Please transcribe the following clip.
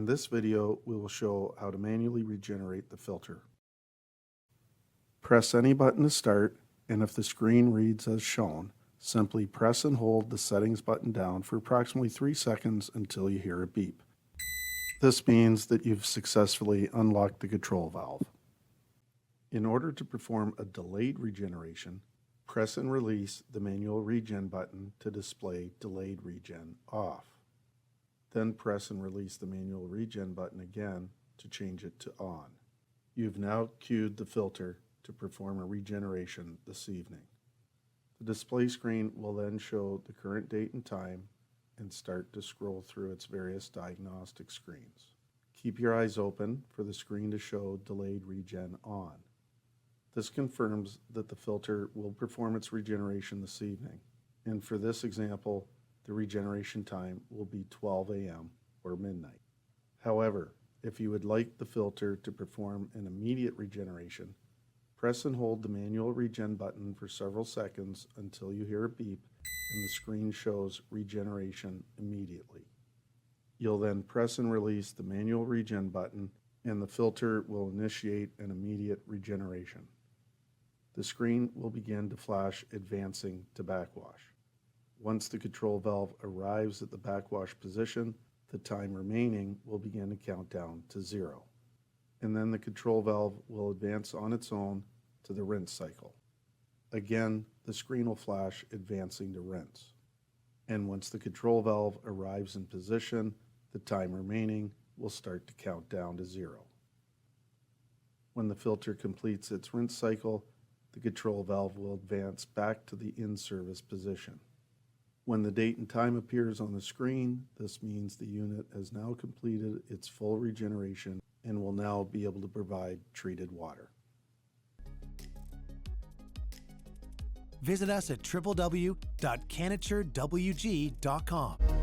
this video, we will show how to manually regenerate the filter. Press any button to start, and if the screen reads as shown, simply press and hold the settings button down for approximately 3 seconds until you hear a beep. This means that you've successfully unlocked the control valve. In order to perform a delayed regeneration, press and release the manual regen button to display delayed regen off. Then press and release the manual regen button again to change it to on. You've now cued the filter to perform a regeneration this evening. The display screen will then show the current date and time and start to scroll through its various diagnostic screens. Keep your eyes open for the screen to show delayed regen on. This confirms that the filter will perform its regeneration this evening, and for this example, the regeneration time will be 12 a.m. or midnight. However, if you would like the filter to perform an immediate regeneration, press and hold the manual regen button for several seconds until you hear a beep and the screen shows regeneration immediately. You'll then press and release the manual regen button and the filter will initiate an immediate regeneration. The screen will begin to flash advancing to backwash. Once the control valve arrives at the backwash position, the time remaining will begin to count down to 0. And then the control valve will advance on its own to the rinse cycle. Again, the screen will flash advancing to rinse. And once the control valve arrives in position, the time remaining will start to count down to 0. When the filter completes its rinse cycle, the control valve will advance back to the in-service position. When the date and time appears on the screen, this means the unit has now completed its full regeneration and will now be able to provide treated water. Visit us at www.CanatureWG.com.